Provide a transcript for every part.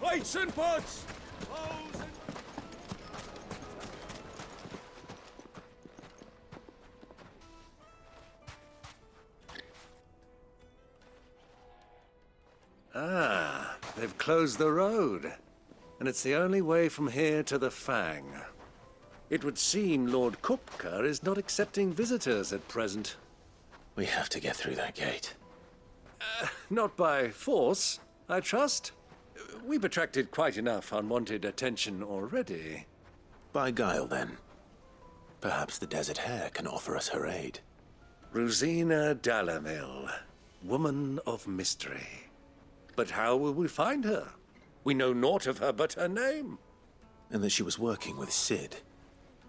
Plates and pots! Bowls and... Ah, they've closed the road. And it's the only way from here to the Fang. It would seem Lord Kupka is not accepting visitors at present. We have to get through that gate. Not by force, I trust. We've attracted quite enough unwanted attention already. By guile, then. Perhaps the Desert Hare can offer us her aid. Rosina Dalamil, woman of mystery. But how will we find her? We know naught of her but her name. And that she was working with Sid.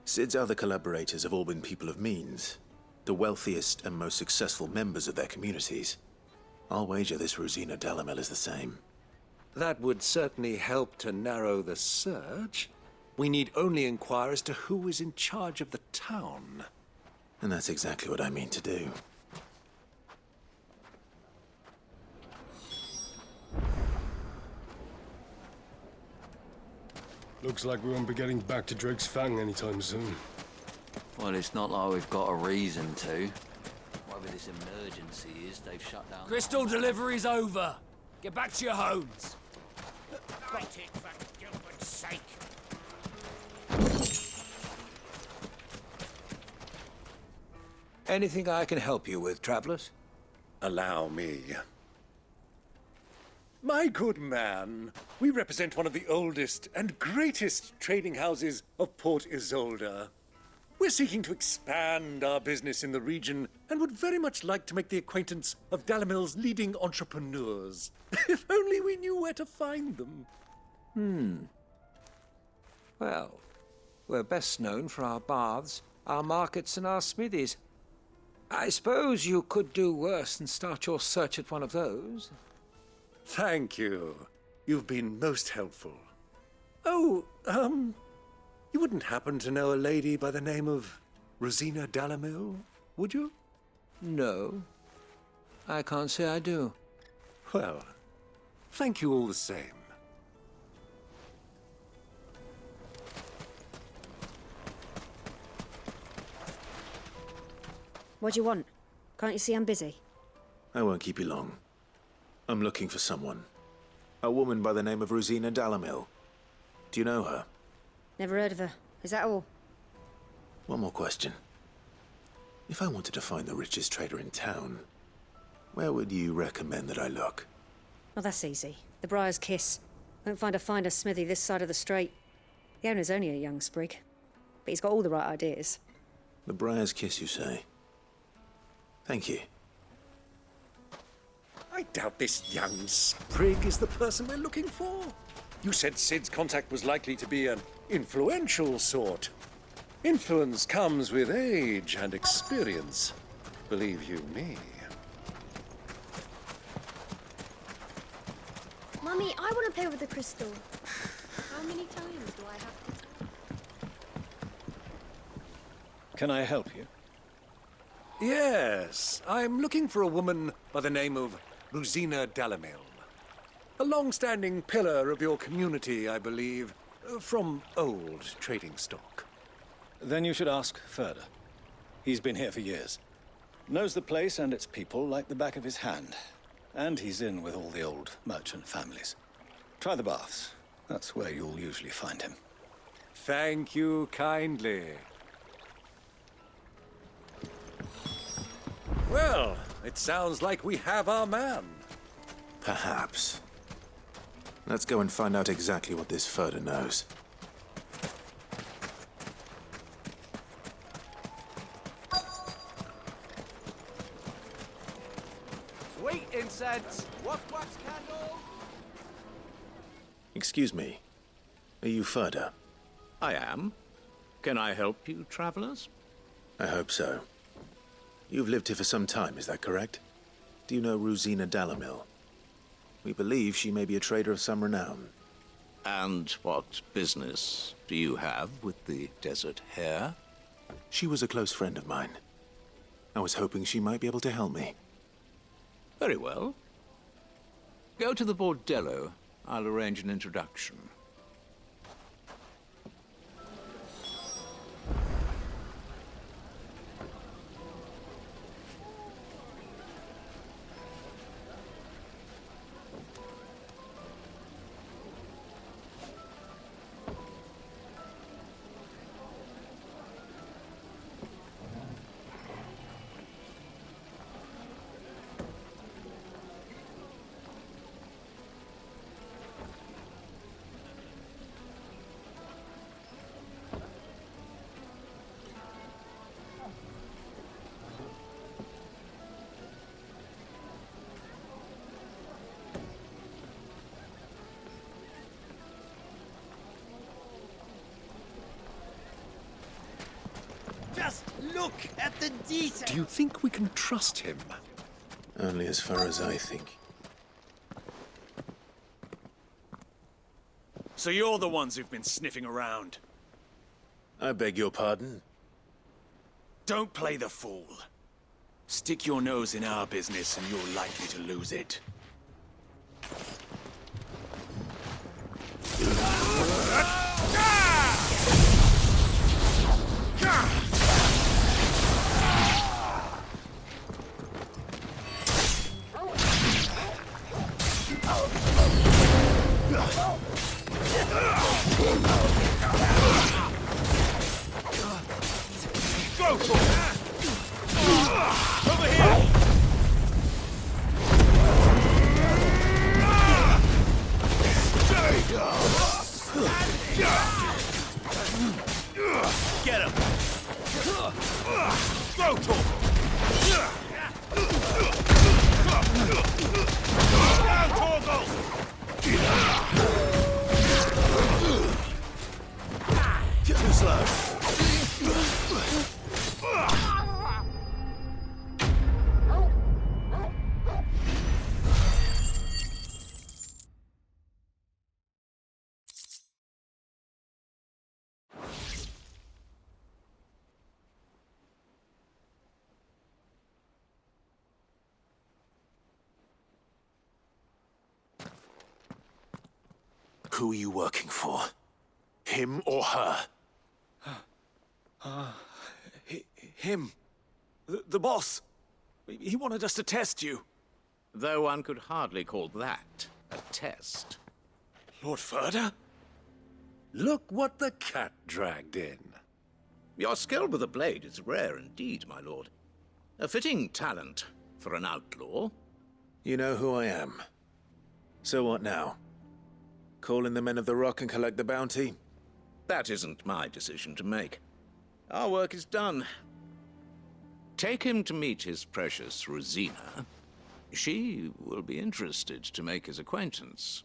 Sid's other collaborators have all been people of means. The wealthiest and most successful members of their communities. I'll wager this Rosina Dalamil is the same. That would certainly help to narrow the search. We need only inquire as to who is in charge of the town. And that's exactly what I mean to do. Looks like we won't be getting back to Drake's Fang anytime soon. Well, it's not like we've got a reason to. Whatever this emergency is, they've shut down... Crystal delivery's over. Get back to your homes. Light it, for Gilbert's sake. Anything I can help you with, travelers? Allow me. My good man, we represent one of the oldest and greatest trading houses of Port Isolde. We're seeking to expand our business in the region and would very much like to make the acquaintance of Dalamil's leading entrepreneurs. If only we knew where to find them. Well, we're best known for our baths, our markets, and our smithies. I suppose you could do worse than start your search at one of those. Thank you. You've been most helpful. Oh, you wouldn't happen to know a lady by the name of Rosina Dalamil, would you? No, I can't say I do. Well, thank you all the same. What do you want? Can't you see I'm busy? I won't keep you long. I'm looking for someone. A woman by the name of Rosina Dalamil. Do you know her? Never heard of her. Is that all? One more question. If I wanted to find the richest trader in town, where would you recommend that I look? Well, that's easy. The Briar's Kiss. Won't find a finer smithy this side of the strait. The owner's only a young sprig, but he's got all the right ideas. The Briar's Kiss, you say? Thank you. I doubt this young sprig is the person we're looking for. You said Sid's contact was likely to be an influential sort. Influence comes with age and experience. Believe you me. Mummy, I want to play with the crystal. How many times do I have to... Can I help you? Yes, I'm looking for a woman by the name of Rosina Dalamil. A long-standing pillar of your community, I believe, from old trading stock. Then you should ask Ferda. He's been here for years. Knows the place and its people like the back of his hand. And he's in with all the old merchant families. Try the baths. That's where you'll usually find him. Thank you kindly. Well, it sounds like we have our man. Perhaps. Let's go and find out exactly what this Ferda knows. Sweet incense. Wax candle. Excuse me. Are you Ferda? I am. Can I help you, travelers? I hope so. You've lived here for some time, is that correct? Do you know Rosina Dalamil? We believe she may be a trader of some renown. And what business do you have with the Desert Hare? She was a close friend of mine. I was hoping she might be able to help me. Very well. Go to the bordello. I'll arrange an introduction. Just look at the detail. Do you think we can trust him? Only as far as I think. So you're the ones who've been sniffing around. I beg your pardon? Don't play the fool. Stick your nose in our business and you're likely to lose it. Get him! Go, Too slow. Who are you working for? Him or her? Him. The boss. He wanted us to test you. Though one could hardly call that a test. Lord Ferda? Look what the cat dragged in. Your skill with the blade is rare indeed, my lord. A fitting talent for an outlaw. You know who I am. So what now? Call in the men of the Rock and collect the bounty? That isn't my decision to make. Our work is done. Take him to meet his precious Rosina. She will be interested to make his acquaintance.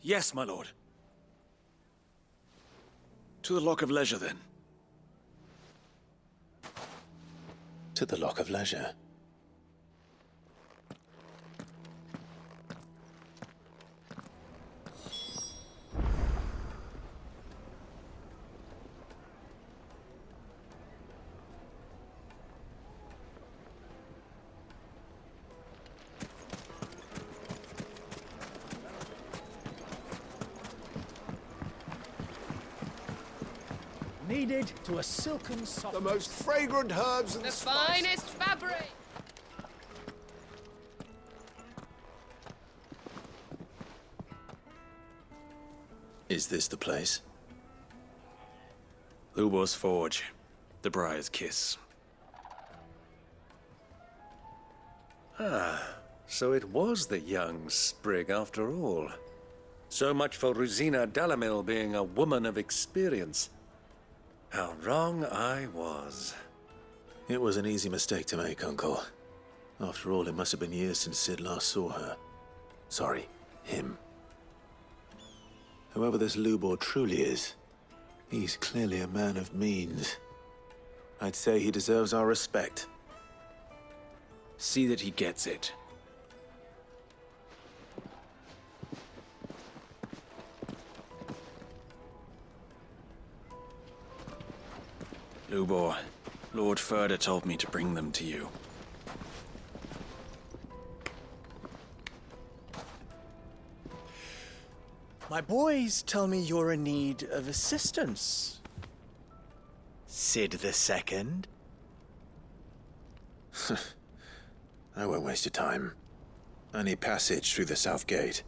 Yes, my lord. To the Lock of Leisure, then. To the Lock of Leisure. Needed to a silken soft. The most fragrant herbs and The finest fabric! Is this the place? Lubor's Forge. The Briar's Kiss. So it was the young sprig after all. So much for Rosina Dalamil being a woman of experience. How wrong I was. It was an easy mistake to make, Uncle. After all, it must have been years since Sid last saw her. Sorry, him. Whoever this Lubor truly is, he's clearly a man of means. I'd say he deserves our respect. See that he gets it. Lubor, Lord Ferda told me to bring them to you. My boys tell me you're in need of assistance. Sid the Second? I won't waste your time. I need passage through the south gate.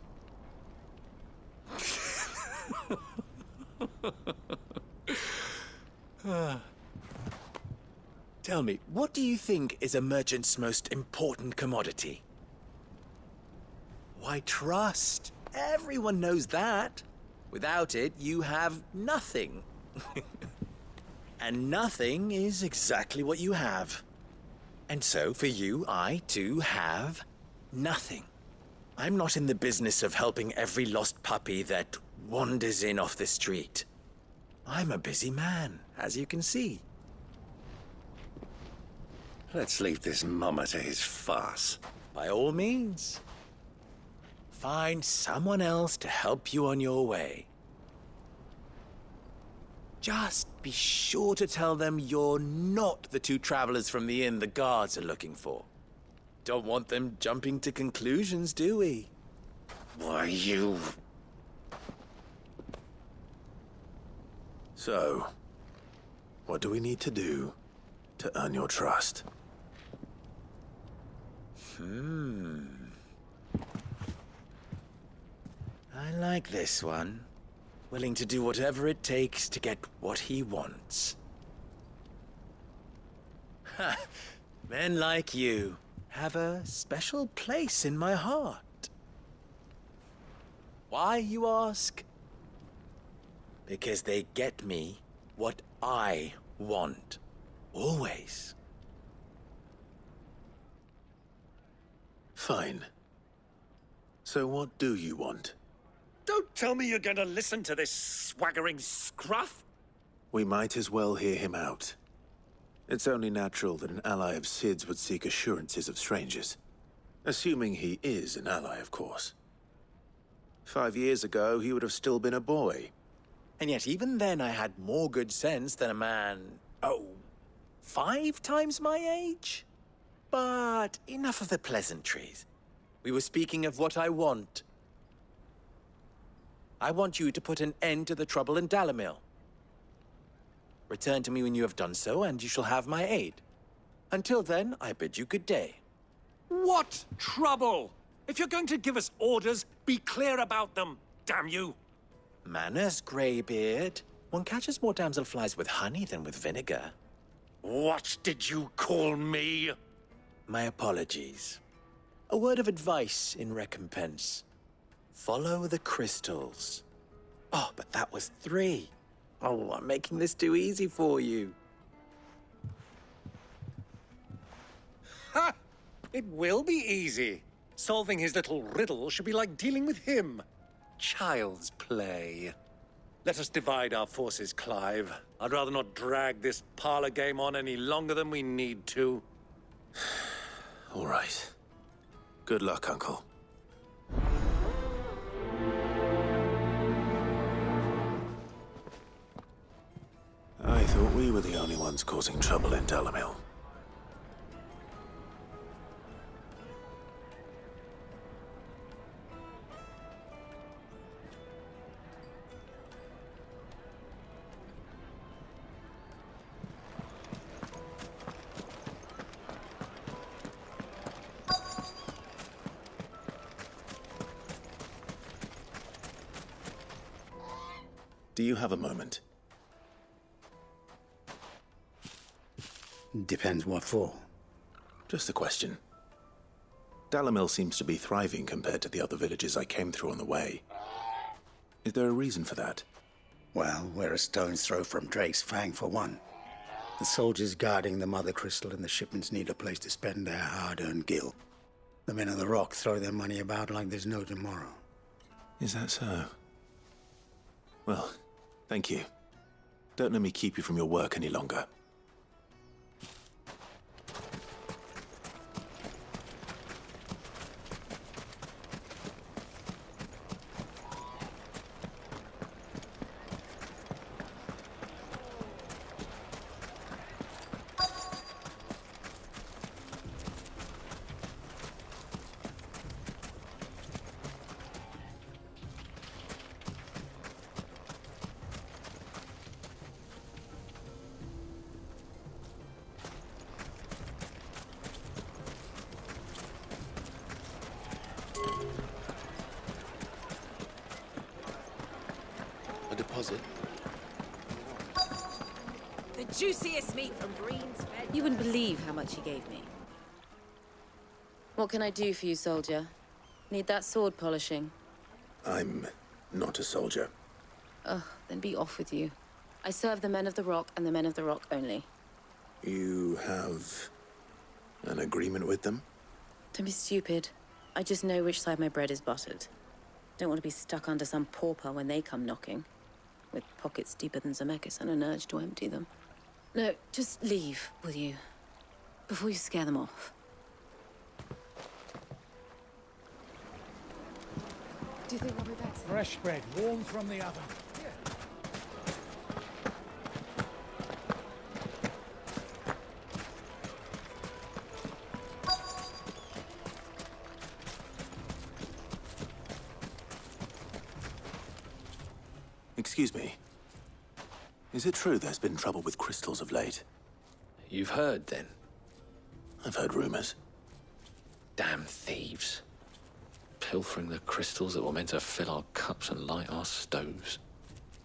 Tell me, what do you think is a merchant's most important commodity? Why, trust. Everyone knows that. Without it, you have nothing. And nothing is exactly what you have. And so, for you, I, too, have nothing. I'm not in the business of helping every lost puppy that wanders in off the street. I'm a busy man, as you can see. Let's leave this mummer to his farce. By all means. Find someone else to help you on your way. Just be sure to tell them you're not the two travelers from the inn the guards are looking for. Don't want them jumping to conclusions, do we? Why, you... So, what do we need to do to earn your trust? I like this one. Willing to do whatever it takes to get what he wants. Ha! Men like you have a special place in my heart. Why, you ask? Because they get me what I want. Always. Fine. So what do you want? Don't tell me you're going to listen to this swaggering scruff! We might as well hear him out. It's only natural that an ally of Sid's would seek assurances of strangers. Assuming he is an ally, of course. 5 years ago, he would have still been a boy. And yet even then I had more good sense than a man, 5 times my age? But enough of the pleasantries. We were speaking of what I want. I want you to put an end to the trouble in Dalamil. Return to me when you have done so, and you shall have my aid. Until then, I bid you good day. What trouble? If you're going to give us orders, be clear about them, damn you! Manners, Greybeard. One catches more damselflies with honey than with vinegar. What did you call me? My apologies. A word of advice in recompense. Follow the crystals. Oh, but that was 3. Oh, I'm making this too easy for you. Ha! It will be easy. Solving his little riddle should be like dealing with him. Child's play. Let us divide our forces, Clive. I'd rather not drag this parlor game on any longer than we need to. All right. Good luck, Uncle. I thought we were the only ones causing trouble in Dalamil. Do you have a moment? Depends what for. Just a question. Dalamil seems to be thriving compared to the other villages I came through on the way. Is there a reason for that? Well, we're a stone's throw from Drake's Fang, for one. The soldiers guarding the Mother Crystal and the shipments need a place to spend their hard-earned gil. The men of the Rock throw their money about like there's no tomorrow. Is that so? Well, thank you. Don't let me keep you from your work any longer. deposit. The juiciest meat from Green's Fed. You wouldn't believe how much he gave me. What can I do for you, soldier? Need that sword polishing? I'm not a soldier. Ugh, then be off with you. I serve the men of the Rock and the men of the Rock only. You have an agreement with them? Don't be stupid. I just know which side my bread is buttered. Don't want to be stuck under some pauper when they come knocking. With pockets deeper than Zemeckis and an urge to empty them. No, just leave, will you? Before you scare them off. Do you think I'll be back soon? Fresh bread, warm from the oven. Excuse me. Is it true there's been trouble with crystals of late? You've heard, then? I've heard rumors. Damn thieves. Pilfering the crystals that were meant to fill our cups and light our stoves.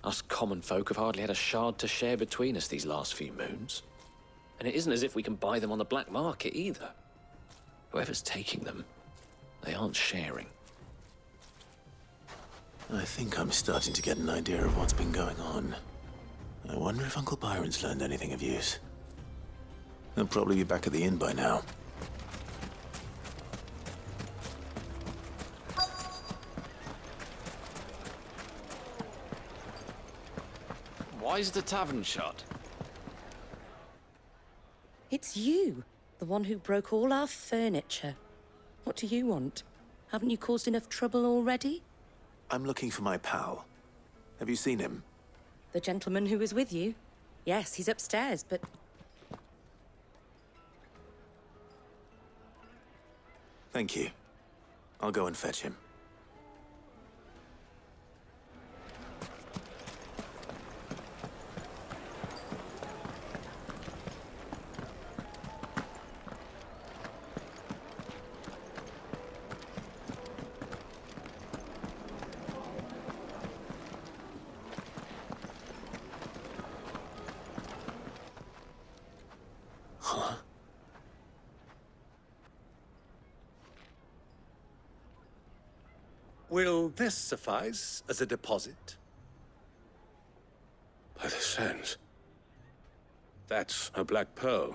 Us common folk have hardly had a shard to share between us these last few moons. And it isn't as if we can buy them on the black market, either. Whoever's taking them, they aren't sharing. I think I'm starting to get an idea of what's been going on. I wonder if Uncle Byron's learned anything of use. He'll probably be back at the inn by now. Why's the tavern shut? It's you, the one who broke all our furniture. What do you want? Haven't you caused enough trouble already? I'm looking for my pal. Have you seen him? The gentleman who was with you? Yes, he's upstairs, but... Thank you. I'll go and fetch him. Will this suffice as a deposit? By the sands. That's a black pearl.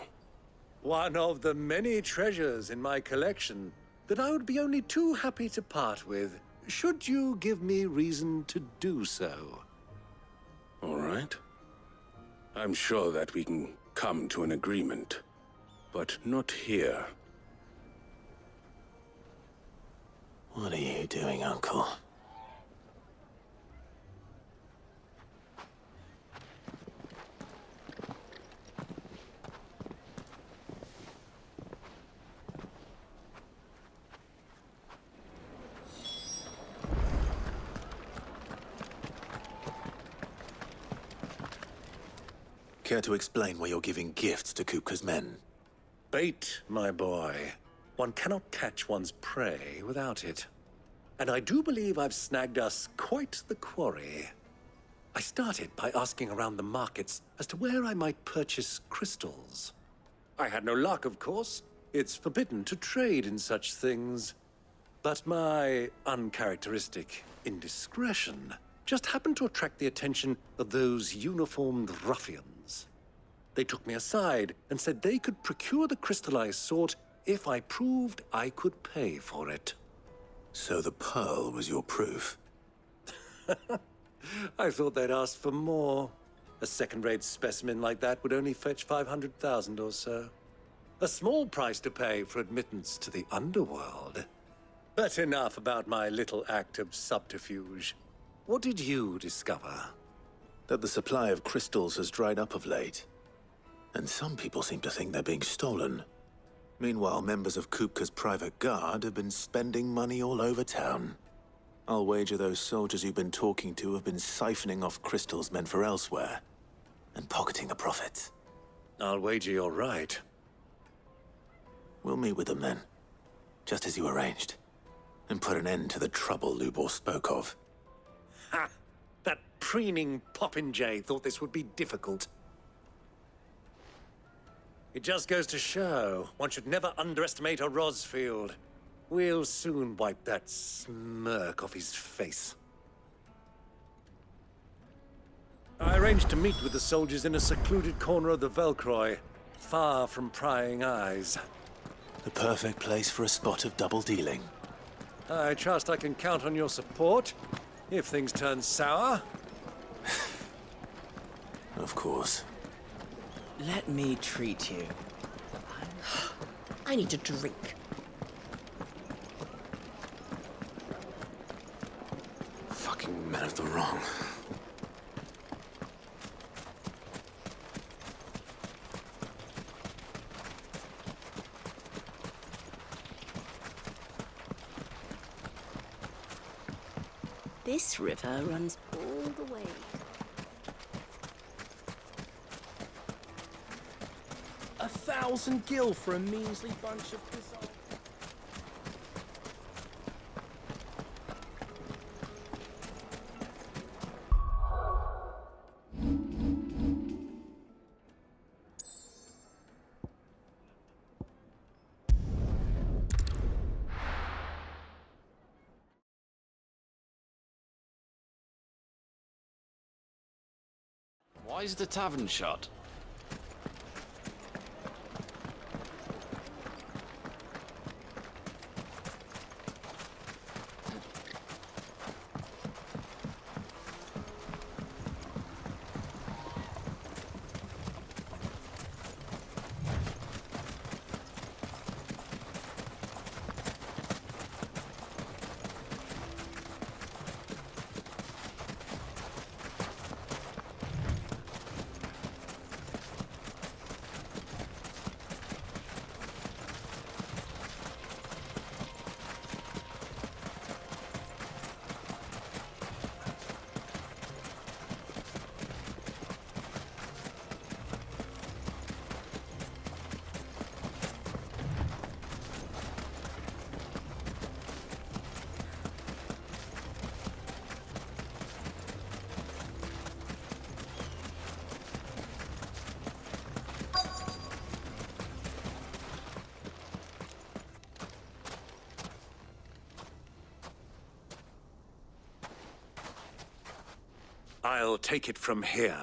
One of the many treasures in my collection that I would be only too happy to part with, should you give me reason to do so. All right. I'm sure that we can come to an agreement, but not here. What are you doing, Uncle? Care to explain why you're giving gifts to Kupka's men? Bait, my boy. One cannot catch one's prey without it. And I do believe I've snagged us quite the quarry. I started by asking around the markets as to where I might purchase crystals. I had no luck, of course. It's forbidden to trade in such things. But my uncharacteristic indiscretion just happened to attract the attention of those uniformed ruffians. They took me aside and said they could procure the crystal I sought if I proved I could pay for it. So the pearl was your proof? I thought they'd asked for more. A second-rate specimen like that would only fetch 500,000 or so. A small price to pay for admittance to the underworld. But enough about my little act of subterfuge. What did you discover? That the supply of crystals has dried up of late. And some people seem to think they're being stolen. Meanwhile, members of Kupka's private guard have been spending money all over town. I'll wager those soldiers you've been talking to have been siphoning off crystals meant for elsewhere, and pocketing the profits. I'll wager you're right. We'll meet with them then, just as you arranged, and put an end to the trouble Lubor spoke of. Ha! That preening popinjay thought this would be difficult. It just goes to show one should never underestimate a Rosfield. We'll soon wipe that smirk off his face. I arranged to meet with the soldiers in a secluded corner of the Velcroy, far from prying eyes. The perfect place for a spot of double dealing. I trust I can count on your support, if things turn sour. Of course. Let me treat you. I need a drink. Fucking men of the wrong. This river runs all the way. A 1,000 gil for a measly bunch of dissolved. Why is the tavern shut? I'll take it from here.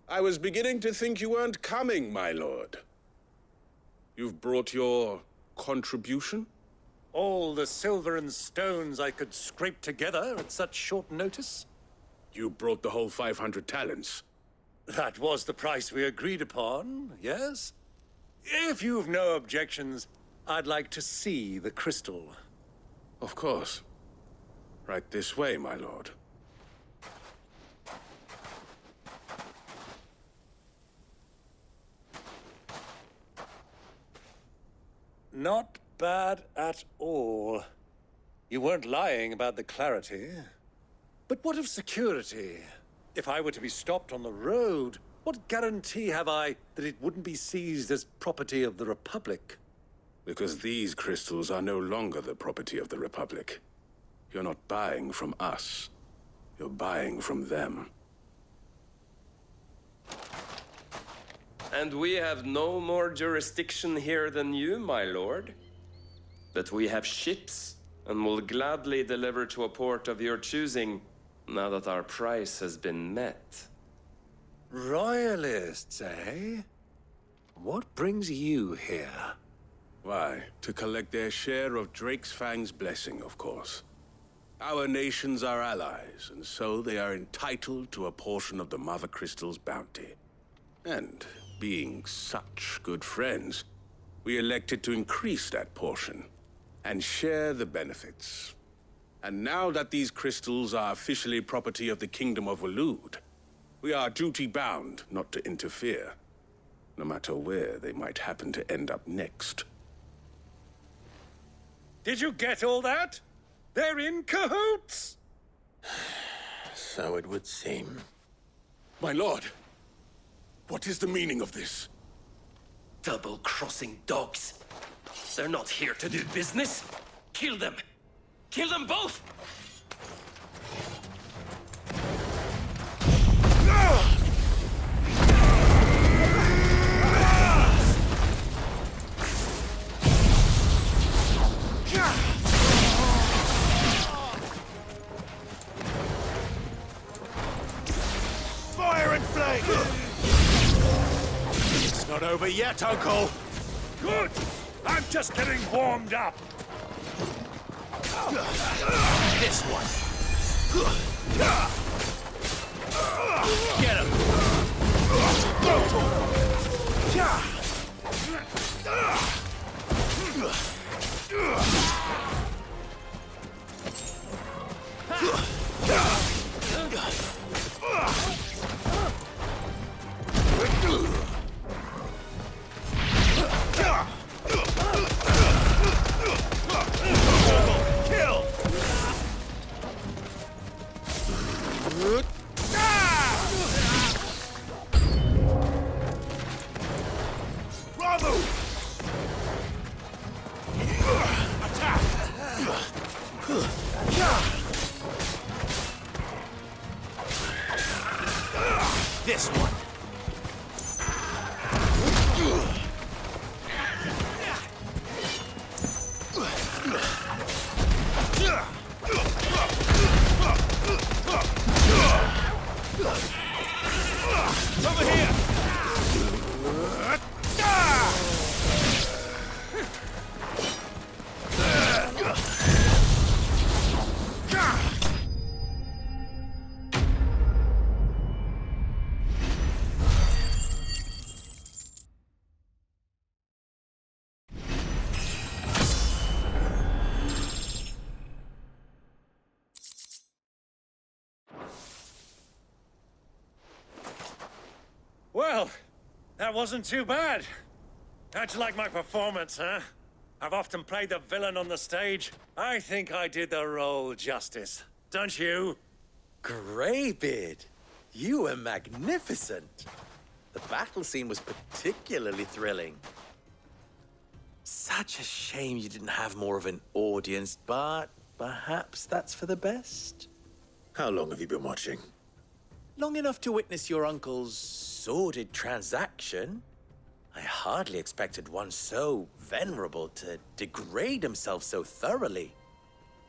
I was beginning to think you weren't coming, my lord. You've brought your contribution? All the silver and stones I could scrape together at such short notice? You brought the whole 500 talents. That was the price we agreed upon, yes? If you've no objections, I'd like to see the crystal. Of course. Right this way, my lord. Not bad at all. You weren't lying about the clarity. But what of security? If I were to be stopped on the road, what guarantee have I that it wouldn't be seized as property of the Republic? Because these crystals are no longer the property of the Republic. You're not buying from us. You're buying from them. And we have no more jurisdiction here than you, my lord. But we have ships, and will gladly deliver to a port of your choosing, now that our price has been met. Royalists, eh? What brings you here? Why, to collect their share of Drake's Fang's blessing, of course. Our nations are allies, and so they are entitled to a portion of the Mother Crystal's bounty. And, being such good friends, we elected to increase that portion and share the benefits. And now that these crystals are officially property of the Kingdom of Waloed, we are duty-bound not to interfere, no matter where they might happen to end up next. Did you get all that? They're in cahoots! So it would seem. My lord, what is the meaning of this? Double-crossing dogs. They're not here to do business. Kill them. Kill them both! Fire and flame! It's not over yet, Uncle! Good! I'm just getting warmed up! This one! Get him! Kill! Bravo! Attack! This one. Over here! Well, that wasn't too bad. How'd you like my performance, huh? I've often played the villain on the stage. I think I did the role justice. Don't you? Greybeard, you were magnificent. The battle scene was particularly thrilling. Such a shame you didn't have more of an audience, but perhaps that's for the best. How long have you been watching? Long enough to witness your uncle's sordid transaction. I hardly expected one so venerable to degrade himself so thoroughly,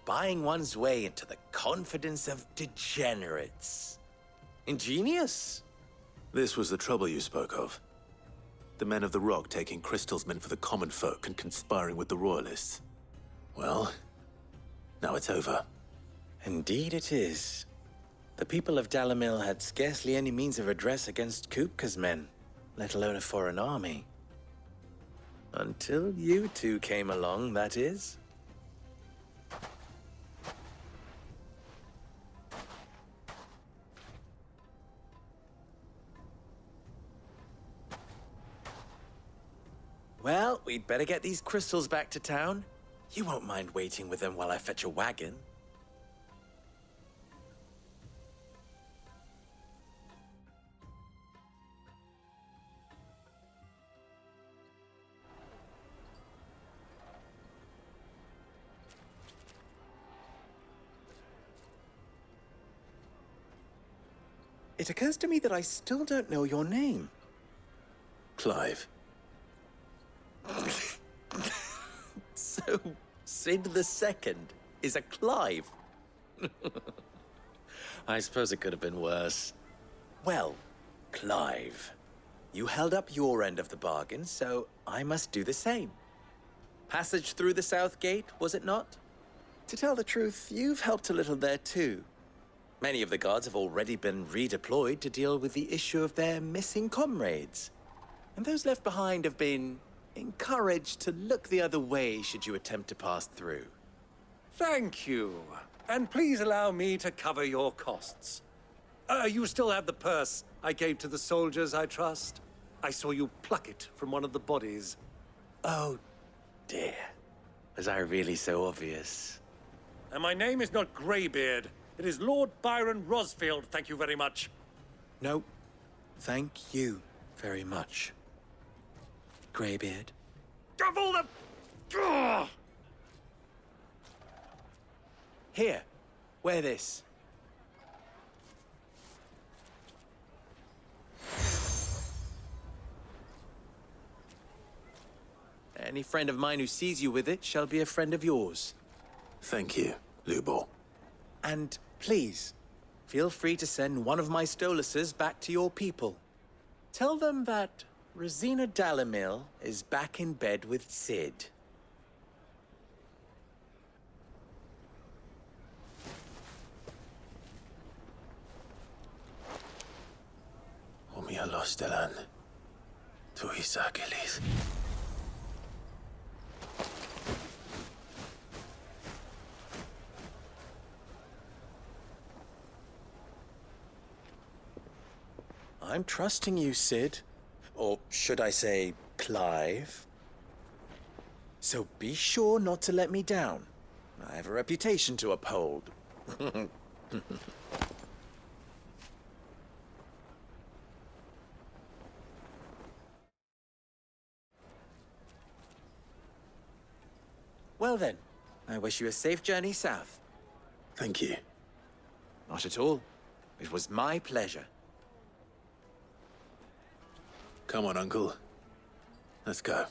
buying one's way into the confidence of degenerates. Ingenious. This was the trouble you spoke of. The men of the Rock taking crystals meant for the common folk and conspiring with the Royalists. Well, now it's over. Indeed it is. The people of Dalamil had scarcely any means of redress against Kupka's men, let alone a foreign army. Until you two came along, that is. Well, we'd better get these crystals back to town. You won't mind waiting with them while I fetch a wagon. It occurs to me that I still don't know your name. Clive. So, Sid the Second is a Clive? I suppose it could have been worse. Well, Clive, you held up your end of the bargain, so I must do the same. Passage through the South Gate, was it not? To tell the truth, you've helped a little there too. Many of the guards have already been redeployed to deal with the issue of their missing comrades. And those left behind have been encouraged to look the other way should you attempt to pass through. Thank you. And please allow me to cover your costs. You still have the purse I gave to the soldiers, I trust? I saw you pluck it from one of the bodies. Oh, dear. Was I really so obvious? And my name is not Greybeard. It is Lord Byron Rosfield, thank you very much. No, thank you very much, Greybeard. Of all the... Ugh! Here, wear this. Any friend of mine who sees you with it shall be a friend of yours. Thank you, Lubo. And please, feel free to send one of my Stoluses back to your people. Tell them that Rosina Dalamil is back in bed with Sid. Umia los delan. Tu isakelis. I'm trusting you, Sid. Or should I say, Clive? So be sure not to let me down. I have a reputation to uphold. Well then, I wish you a safe journey south. Thank you. Not at all. It was my pleasure. Come on, Uncle. Let's go.